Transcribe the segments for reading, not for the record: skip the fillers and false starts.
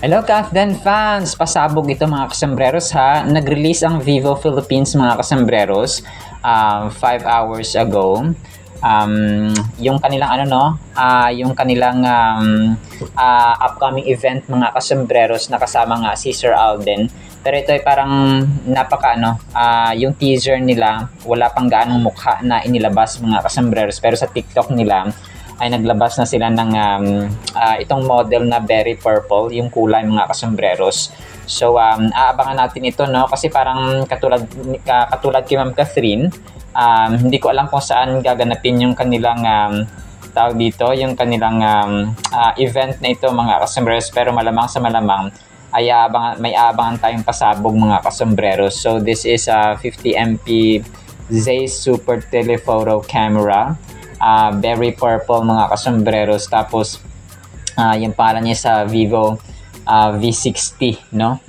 Hello Kafdan fans! Pasabog ito mga kasambreros ha. Nag-release ang Vivo Philippines mga kasambreros 5 hours ago. Yung kanilang yung kanilang upcoming event mga kasambreros na kasama nga si Sir Alden. Pero ito ay parang yung teaser nila, wala pang gaanong mukha na inilabas mga kasambreros. Pero sa TikTok nila, ay naglabas na sila ng itong model na berry purple, yung kulay mga kasambreros. So aabangan natin ito, no, kasi parang katulad kay Ma'am Catherine, hindi ko alam kung saan gaganapin yung kanilang tawag dito, yung kanilang event na ito mga kasambreros, pero malamang sa malamang ay may aabangan tayong pasabog mga kasambreros. So this is a 50MP Zeiss Super Telephoto Camera, berry purple mga kasambreros, tapos yung pangalan niya sa Vivo V60, no.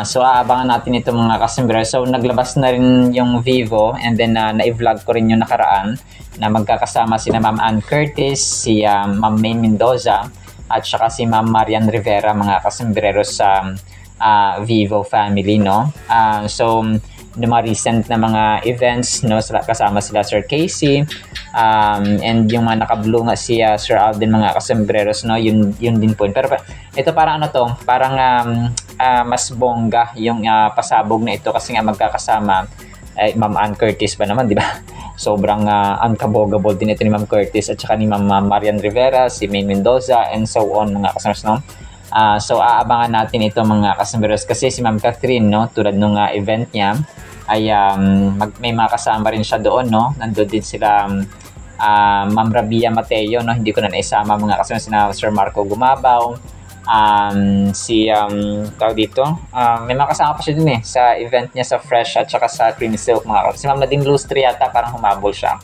So aabangan natin ito mga kasambreros. So naglabas na rin yung Vivo, and then na-vlog ko rin yung nakaraan na magkakasama sina Ma'am Ann Curtis, si Ma'am May Mendoza, at saka si Ma'am Marian Rivera mga kasambreros sa Vivo family, no. So ng mga recent na mga events, no, kasama sila Sir Casey, and yung mga naka-blue nga si Sir Alden mga kasambreros, no, yun din po. Pero ito parang mas bongga yung pasabog na ito kasi nga magkakasama Ma'am Ann Curtis ba naman, di ba? Sobrang unkabogable din ito ni Ma'am Curtis at saka ni Ma'am Marian Rivera, si May Mendoza, and so on mga kasambreros, no. So aabangan natin ito mga kasambreros kasi si Ma'am Catherine, no, tulad nung event niya ay may mga kasama rin siya doon, no. Nandoon din sila Ma'am Rabia Mateo, no, hindi ko na naisama mga kasambreros, sina Sir Marco Gumabaw, tawag dito, may mga kasama pa siya din sa event niya sa Fresh at saka sa Cream Silk mga kasambreros. Si Ma'am Nadine Lustre yata parang humabol siya,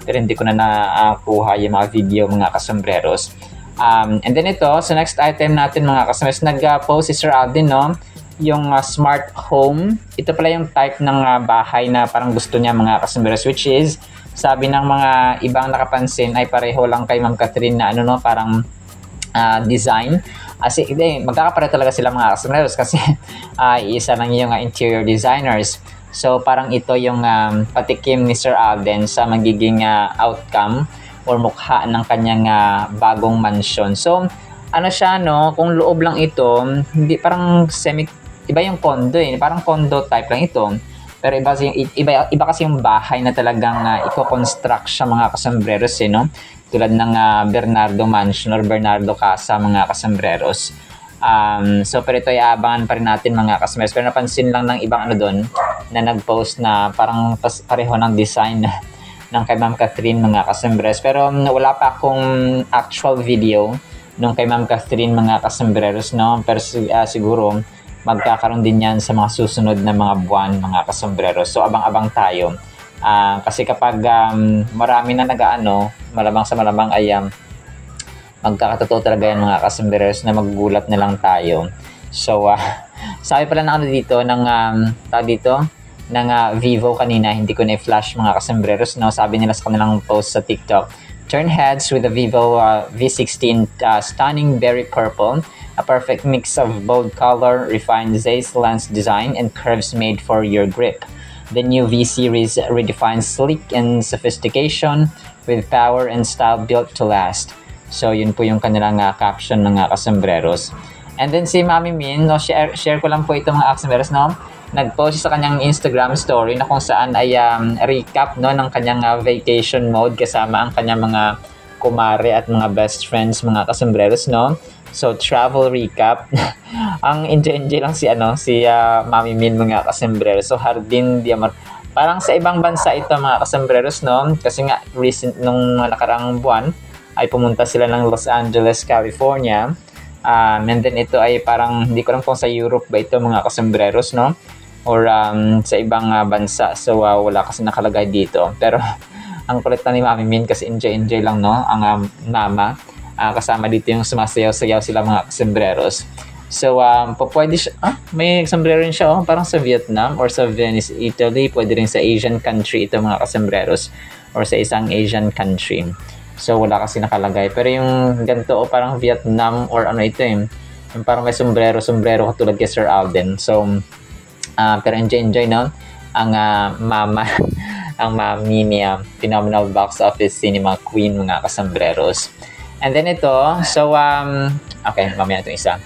pero hindi ko na nakuha yung mga video mga kasambreros. And then ito, sa next item natin mga kasambreros, nag-post si Sir Alden, no, yung smart home. Ito pala yung type ng bahay na parang gusto niya mga kasambreros, which is, sabi ng mga ibang nakapansin ay pareho lang kay Ma'am Catherine na parang design. Kasi magkakapareho talaga sila mga kasambreros kasi isa lang yung interior designers. So parang ito yung patikim ni Sir Alden sa magiging outcome or mukha ng kanyang bagong mansion. So ano siya, no, kung loob lang ito, hindi parang iba yung condo parang condo type lang ito. Pero iba kasi yung bahay na talagang i-construct siya mga kasambreros, no. Tulad ng Bernardo Mansion or Bernardo Casa mga kasambreros. So pero ito ay aabangan pa rin natin mga kasambreros. Pero napansin lang ng ibang doon na nag-post na parang pareho ng design ng kay Ma'am Catherine mga kasambreros. Pero wala pa akong actual video nung kay Ma'am Catherine mga kasambreros, no. Pero siguro magkakaroon din yan sa mga susunod na mga buwan mga kasambreros. So abang-abang tayo. Kasi kapag marami na malamang sa malamang ay magkakatotoo talaga yan mga kasambreros na magugulat na lang tayo. So sabi pala ng dito ng Vivo kanina, hindi ko na-flash mga kasambreros, no. Sabi nila sa kanilang post sa TikTok, turn heads with the Vivo V16 stunning berry purple, a perfect mix of bold color, refined Zeiss lens design, and curves made for your grip. The new V series redefines sleek and sophistication with power and style built to last. So yun po yung kanilang caption ng kasambreros. And then si Mami Min, no, share ko lang po ito mga kasambreros, no. Nag-post sa kanyang Instagram story na kung saan ay recap, no, ng kanyang vacation mode kasama ang kanyang mga kumare at mga best friends mga kasambreros, no. So travel recap. Ang enjoy lang si Mami Min mga kasambreros. So Hardin Diamar. Parang sa ibang bansa ito mga kasambreros, no? Kasi nga recent nung nakarang buwan ay pumunta sila ng Los Angeles, California. And then ito ay parang hindi ko alam kung sa Europe ba ito mga kasambreros, no? Or sa ibang bansa. So wala kasi nakalagay dito. Pero ang kulit na ni Mami Min kasi enjoy lang, no? Ang mama. Kasama dito yung sumasayaw-sayaw sila mga kasambreros. So pwede siya, may sombrero rin siya, parang sa Vietnam or sa Venice, Italy. Pwede rin sa Asian country ito mga kasambreros or sa isang Asian country. So wala kasi nakalagay. Pero yung ganito parang Vietnam or ito Yung parang may sombrero katulad kay Sir Alden. So, pero enjoy, no? Ang mama, ang mami niya, phenomenal box office cinema queen, mga kasombreros. And then ito, so, okay, mamaya itong isa.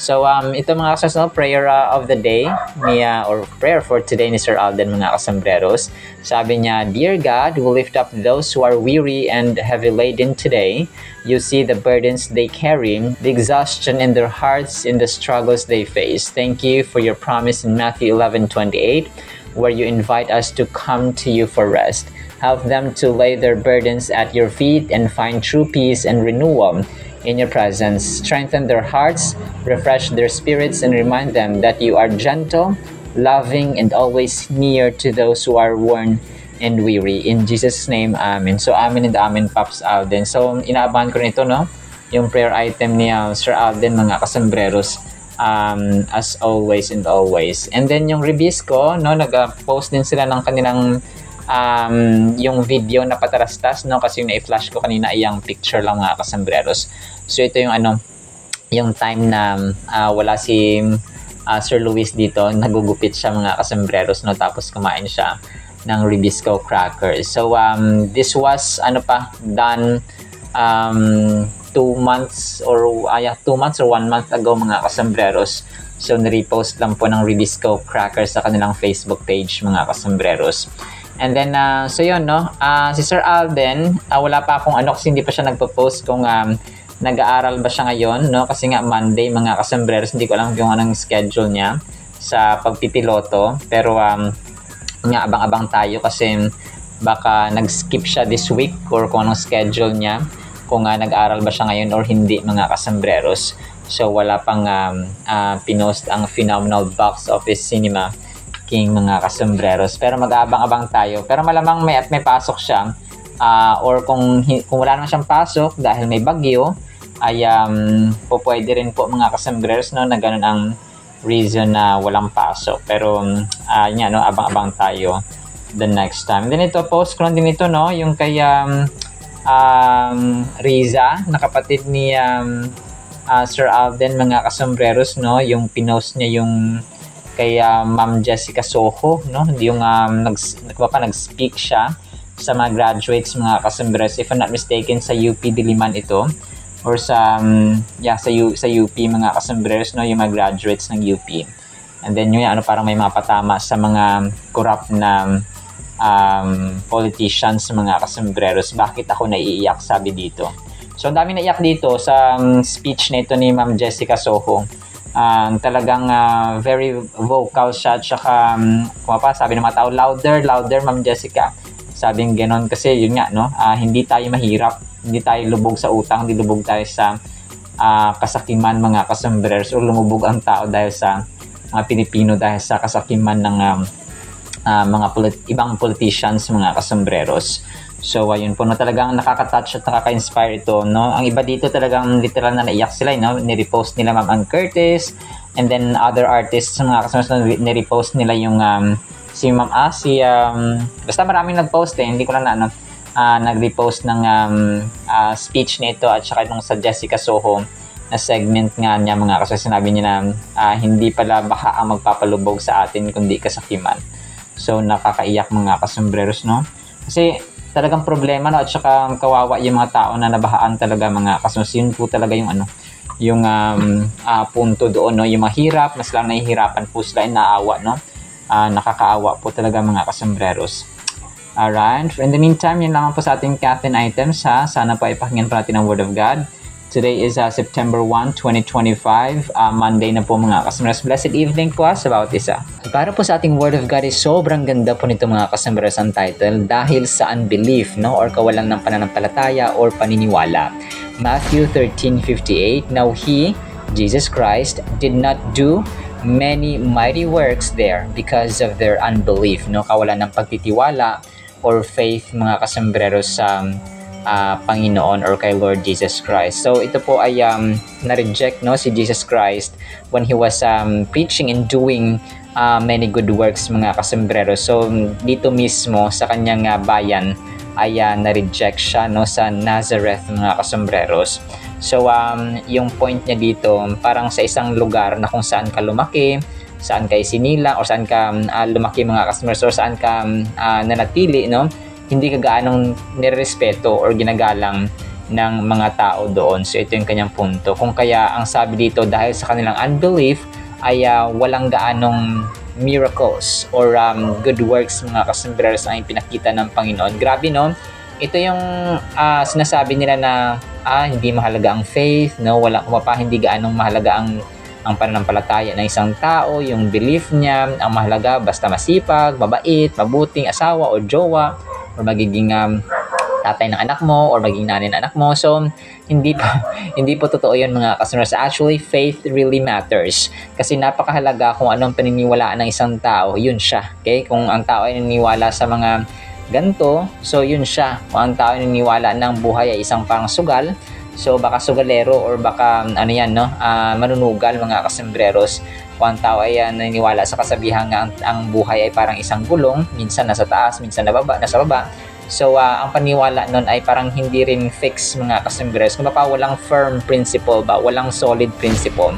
So, ito mga kasombreros, prayer of the day niya, or prayer for today ni Sir Alden, mga kasombreros. Sabi niya, Dear God, who lift up those who are weary and heavy laden today. You see the burdens they carry, the exhaustion in their hearts, in the struggles they face. Thank you for your promise in Matthew 11:28, where you invite us to come to you for rest. Help them to lay their burdens at your feet and find true peace and renewal in your presence. Strengthen their hearts, refresh their spirits, and remind them that you are gentle, loving, and always near to those who are worn and weary. In Jesus' name, Amen. So, Amen and Amen, Pops Alden. So, inaabahan ko nito, no? Yung prayer item ni Sir Alden, mga kasombreros, as always and always. And then, yung reviews ko, no? Nag-post din sila ng kanilang yung video na patarastas, no? Kasi yung na-flash ko kanina ay yung picture lang, mga kasombreros. So, ito yung yung time na wala si Sir Luis dito, nagugupit siya, mga kasombreros, no? Tapos kumain siya ng Ribisco crackers. So, this was, done 2 months or 1 month ago, mga kasombreros. So, nirepost lang po ng Ribisco crackers sa kanilang Facebook page, mga kasombreros. And then, so yun, no? Si Sir Alden, wala pa akong kasi hindi pa siya nagpo-post kung nag-aaral ba siya ngayon, no? Kasi nga Monday, mga kasombreros, hindi ko alam kung anong schedule niya sa pagpipiloto. Pero, nga abang-abang tayo kasi baka nag-skip siya this week or kung anong schedule niya, kung nag-aral ba siya ngayon or hindi, mga kasombreros. So, wala pang pinost ang phenomenal box office cinema king, mga kasombreros. Pero mag-aabang-abang tayo. Pero malamang may pasok siya. Or kung wala naman siyang pasok dahil may bagyo, ay pwede rin po, mga kasombreros, no, na ganun ang reason na walang pasok. Pero yan, no, abang-abang tayo the next time. Then ito, post ko lang din ito, no, yung kay Riza, na kapatid ni Sir Alden, mga kasombreros, no, yung pinost niya yung kay Ma'am Jessica Soho, no, yung nag-speak siya sa mga graduates, mga kasombreros, if I'm not mistaken, sa UP Diliman ito, or sa UP, mga kasombreros, no, yung mga graduates ng UP. And then yung parang may mga patama sa mga corrupt na politicians, mga kasombreros. Bakit ako naiiyak, sabi dito. So, ang dami naiyak dito sa speech na ito ni Ma'am Jessica Soho. Talagang very vocal siya, tsaka sabi ng mga tao, louder, Ma'am Jessica. Sabing ganon kasi yun nga, no, hindi tayo mahirap, hindi tayo lubog sa utang, hindi lubog tayo sa kasakiman, mga kasombreros, o lumubog ang tao dahil sa mga Pilipino dahil sa kasakiman ng mga ibang politicians, mga kasombreros. So, ayun po, no, talagang nakaka-touch at nakaka-inspire ito, no. Ang iba dito talagang literal na naiyak sila, no. Nirepost nila Ma'am Ann Curtis, and then other artists, mga kasombreros, nirepost nila yung basta maraming nag-post hindi ko lang nag-repost ng speech nito at saka nung sa Jessica Soho na segment nga niya, mga kasombreros. Sinabi niya na hindi pala baka ang magpapalubog sa atin kundi kasakiman. So, nakakaiyak, mga kasombreros, no. Kasi talagang problema, no, at saka kawawa yung mga tao na nabahaan talaga, mga kasombreros. Yun po talaga yung yung punto doon, no, yung mahirap, mas lang nahihirapan po sila, naawa, no. Nakakaawa po talaga, mga kasombreros. Alright, in the meantime, yun lang po sa ating Catherine items, ha. Sana po ay pakinggan po natin ang Word of God. Today is September 1, 2025, Monday na po, mga kasombreros. Blessed evening po sa bawat isa. Para po sa ating Word of God is sobrang ganda po nito, mga kasombreros, ang title, dahil sa unbelief, no, or kawalan ng pananampalataya or paniniwala. Matthew 13:58, Now He, Jesus Christ, did not do many mighty works there because of their unbelief, no, kawalan ng pagtitiwala or faith, mga kasombreros, sa Panginoon or kay Lord Jesus Christ. So ito po ay na-reject, no, si Jesus Christ when He was preaching and doing many good works, mga kasombreros. So dito mismo sa kanyang bayan ay na-reject siya, no, sa Nazareth, mga kasombreros. So yung point niya dito, parang sa isang lugar na kung saan ka lumaki, saan ka isinilang, o saan ka lumaki mga customers, or saan ka nanatili, no? Hindi ka gaanong nirespeto or ginagalang ng mga tao doon. So ito yung kanyang punto. Kung kaya ang sabi dito, dahil sa kanilang unbelief ay walang gaanong miracles or good works mga kasombrero ang pinakita ng Panginoon. Grabe, no? Ito yung sinasabi nila na hindi mahalaga ang faith, no? Hindi gaanong mahalaga ang pananampalataya ng isang tao, yung belief niya. Ang mahalaga basta masipag, mabait, mabuting asawa o jowa, or magiging tatay ng anak mo, or maging nanay ng anak mo. So hindi po totoo yun mga customers. Actually, faith really matters kasi napakahalaga kung anong paniniwalaan ng isang tao, yun siya. Okay? Kung ang tao ay naniniwala sa mga ganito, so yun siya. Kung ang tao ay naniniwala ng buhay ay isang parang sugal, so baka sugalero or baka manunugal mga kasembreros. Kung ang tao ay naniniwala sa kasabihan nga ang buhay ay parang isang gulong, minsan nasa taas, minsan nasa baba. So ang paniwala nun ay parang hindi rin fix mga kasembreros. Kung walang firm principle ba, walang solid principle.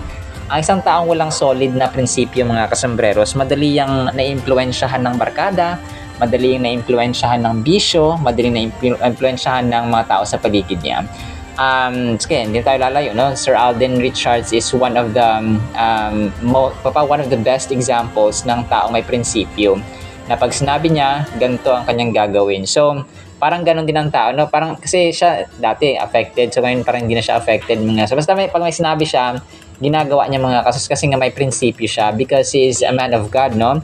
Ang isang taong walang solid na prinsipyo mga kasembreros, madali yang naiimpluwensyahan ng barkada, madali yung na-impluensyahan ng bisyo, madali na-impluensyahan ng mga tao sa paligid niya. Sige, hindi tayo lalayo, no? Sir Alden Richards is one of the best examples ng tao may prinsipyo. Na pag sinabi niya, ganito ang kanyang gagawin. So, parang ganun din ang tao, no? Parang kasi siya dati affected, so ngayon parang hindi na siya affected. So, basta pag may sinabi siya, ginagawa niya mga kasos kasi nga may prinsipyo siya because he is a man of God, no?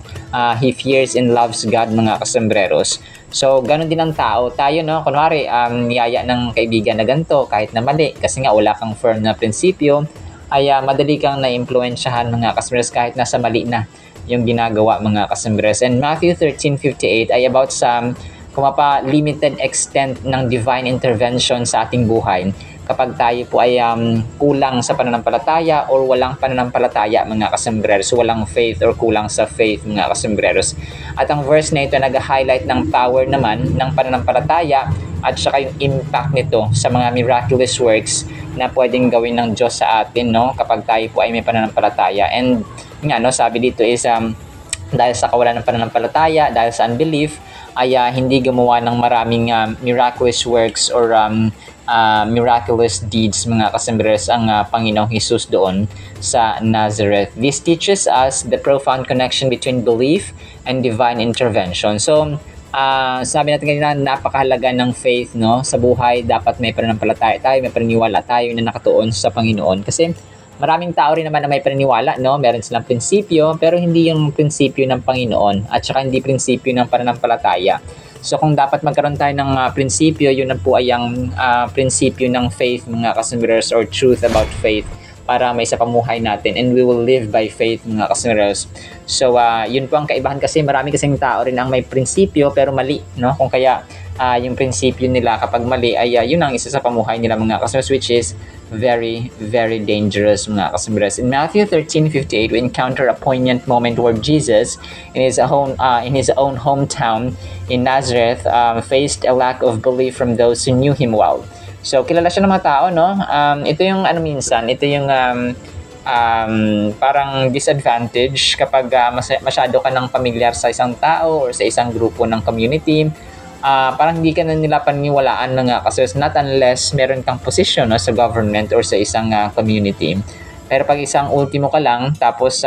He fears and loves God mga kasembreros. So, ganun din ang tao. Tayo, no? Kunwari, niyaya ng kaibigan na ganito kahit na mali kasi nga wala kang firm na prinsipyo, ay madali kang na-impluensyahan mga kasembreros kahit nasa mali na yung ginagawa mga kasembreros. And Matthew 13:58 ay about sa limited extent ng divine intervention sa ating buhay kapag tayo po ay kulang sa pananampalataya or walang pananampalataya mga kasembreros, walang faith or kulang sa faith mga kasembreros. At ang verse na ito nag-highlight ng power naman ng pananampalataya at saka yung impact nito sa mga miraculous works na pwedeng gawin ng Diyos sa atin, no, kapag tayo po ay may pananampalataya. And nga, no, sabi dito is dahil sa kawalan ng pananampalataya, dahil sa unbelief, ay hindi gumawa ng maraming miraculous works or miraculous deeds mga kasembreros ang Panginoong Jesus doon sa Nazareth. This teaches us the profound connection between belief and divine intervention. So, sabi natin kanina, napakahalaga ng faith, no? Sa buhay, dapat may pananampalataya tayo, may paniniwala tayo na nakatuon sa Panginoon. Kasi maraming tao rin naman na may paniniwala, no? Meron silang prinsipyo, pero hindi yung prinsipyo ng Panginoon at saka hindi prinsipyo ng pananampalataya. So kung dapat magkaroon tayo ng prinsipyo, yun na po ay ang prinsipyo ng faith mga kasembreros or truth about faith para may sa pamuhay natin and we will live by faith mga kasembreros. So yun po ang kaibahan kasi marami kasing tao rin ang may prinsipyo pero mali, no? Kung kaya yung prinsipyo nila kapag mali ay yun ang isa sa pamuhay nila mga kasembreros, which is very, very dangerous mga kasembreros. In Matthew 13:58, we encounter a poignant moment where Jesus, in his own hometown in Nazareth, faced a lack of belief from those who knew him well. So, kilala siya ng mga tao, no? Ito yung ito yung parang disadvantage kapag masyado ka ng pamilyar sa isang tao or sa isang grupo ng community. Parang hindi ka na nila paniniwalaan na kasi not unless meron kang position, no, sa government or sa isang community. Pero pag isang ultimo ka lang, tapos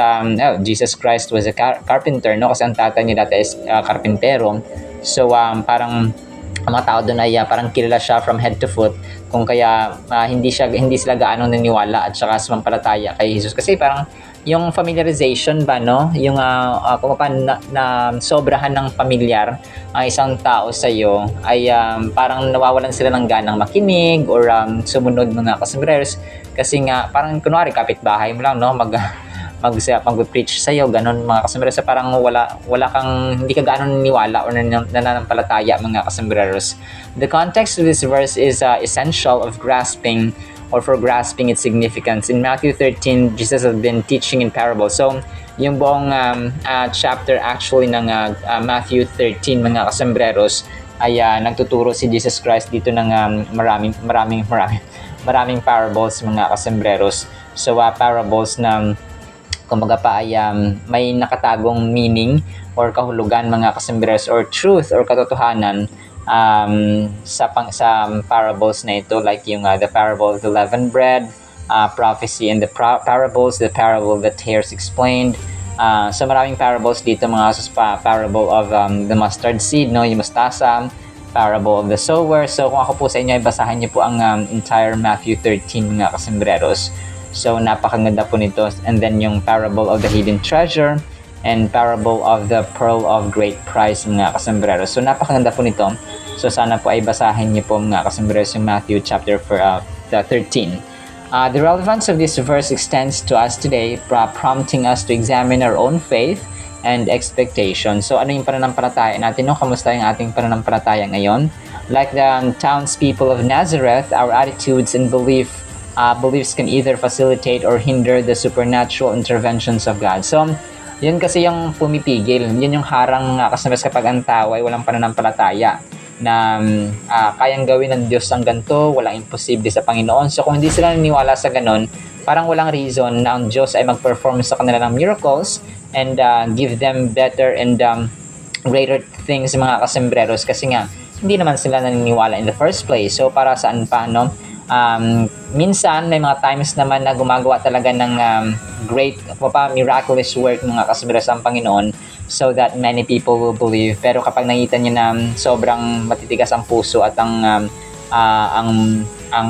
Jesus Christ was a carpenter, no? Kasi ang tatay niya dati is karpintero. So parang ang mga tao doon ay parang kilala siya from head to foot, kung kaya hindi sila gaano naniwala at saka sumampalataya kay Jesus kasi parang yung familiarization ba, no, yung kung paano na sobrahan ng pamilyar ang isang tao sa iyo ay parang nawawalan sila ng ganang makinig or sumunod mga kasembreros kasi nga parang kunwari kapitbahay mo lang, no, mag-preach sa iyo ganon mga kasembreros, parang wala kang hindi ka gaano naniwala or nananampalataya mga kasembreros. The context of this verse is essential for grasping its significance. In Matthew 13, Jesus has been teaching in parables. So, yung buong chapter actually ng Matthew 13 mga kasembreros ay nagtuturo si Jesus Christ dito ng maraming parables mga kasembreros. So parables na kumbaga pa ay may nakatagong meaning or kahulugan mga kasembreros, or truth or katotohanan sa parables na ito, like yung the parable of the leavened bread, prophecy and the parables, the parable that Hares explained. So maraming parables dito mga kasos, parable of the mustard seed, no, yung mustasa, parable of the sower. So kung ako po sa inyo ay basahin niyo po ang entire Matthew 13 mga kasembreros. So napakaganda po nito. And then yung parable of the hidden treasure and parable of the pearl of great price mga kasembreros. So napakaganda po nito. So sana po ay basahin niyo po mga kasembreros yung Matthew chapter 13. The relevance of this verse extends to us today, prompting us to examine our own faith and expectation. So ano yung pananampalataya natin, no? Kamusta yung ating pananampalataya ngayon? Like the townspeople of Nazareth, our attitudes and beliefs can either facilitate or hinder the supernatural interventions of God. So yun kasi yung pumipigil, yun yung harang kasambas kapag ang tao ay walang pananampalataya na kayang gawin ng Diyos ang ganito, walang imposible sa Panginoon. So kung hindi sila naniniwala sa ganon, parang walang reason na ang Diyos ay mag-perform sa kanila ng miracles and give them better and greater things mga kasembreros, kasi nga hindi naman sila naniniwala in the first place. So para saan pa, no? Minsan may mga times naman na gumagawa talaga ng great miraculous work mga kasembreros ang Panginoon, so that many people will believe. Pero kapag nakita niyo na sobrang matitigas ang puso at ang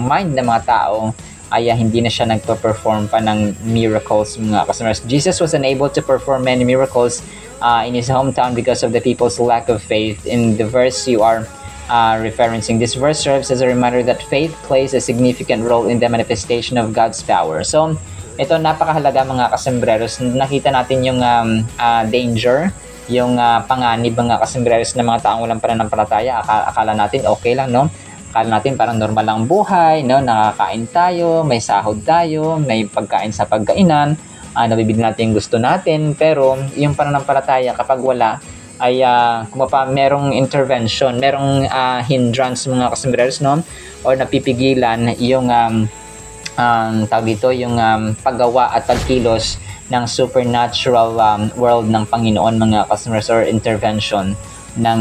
mind ng mga tao, ay hindi na siya nagpa-perform pa ng miracles mga kasembreros. Jesus was unable to perform many miracles in his hometown because of the people's lack of faith. In the verse you are referencing, this verse serves as a reminder that faith plays a significant role in the manifestation of God's power. So ito napakahalaga mga kasembreros. Nakita natin yung danger, yung panganib mga kasembreros ng mga taong walang pananampalataya. Akala natin okay lang, no? Akala natin parang normal lang buhay, no? Nakakain tayo, may sahod tayo, may pagkain sa pagkainan, nabibili natin yung gusto natin. Pero yung pananampalataya kapag wala, ay merong intervention, merong hindrance mga kasembreros, no? Or napipigilan yung tawag dito, yung paggawa at pagkilos ng supernatural world ng Panginoon mga kasembreros, or intervention ng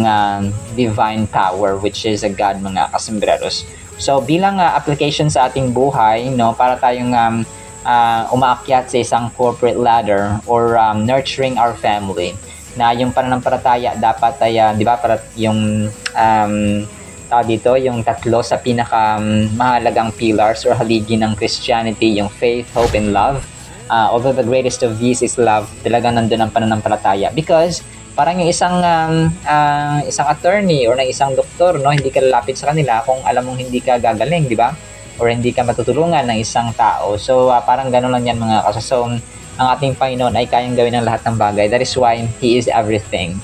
divine power, which is a God mga kasembreros. So bilang application sa ating buhay, no, para tayong umaakyat sa isang corporate ladder or nurturing our family, na yung pananampalataya dapat ay di ba, para yung dito yung tatlo sa pinaka mahalagang pillars or haligi ng Christianity, yung faith, hope, and love. Although the greatest of these is love, talagang nandun ang pananampalataya. Because parang yung isang attorney or ng isang doktor, no, hindi ka lalapit sa kanila kung alam mong hindi ka gagaling, di ba? Or hindi ka matutulungan ng isang tao. So parang gano'n lang yan mga kaso. So ang ating Panginoon ay kayang gawin ng lahat ng bagay. That is why He is everything.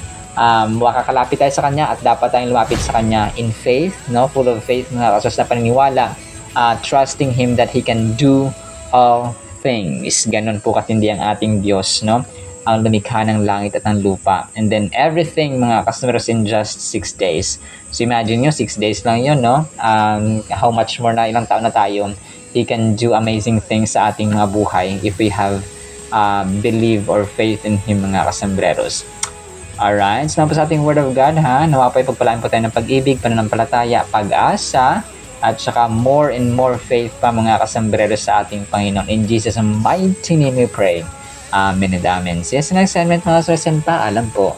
Makakalapit tayo sa Kanya at dapat tayong lumapit sa Kanya in faith, no? Full of faith mga kasos, na paniniwala, trusting Him that He can do all things. Ganon po katindi ang ating Diyos, no? Ang lumikha ng langit at ng lupa. And then everything mga customers in just 6 days. So imagine nyo, 6 days lang yun, no? How much more na ilang taon na tayo, He can do amazing things sa ating mga buhay if we have believe or faith in Him mga kasembreros. Alright, so po sa ating Word of God, ha? Nawapay pagpalaan po tayo ng pag-ibig, pananampalataya, pag-asa, at saka more and more faith pa mga kasembreros sa ating Panginoon. In Jesus' mighty name we pray. Amen and amen. See you sa next segment mga kasembreros, paalam po.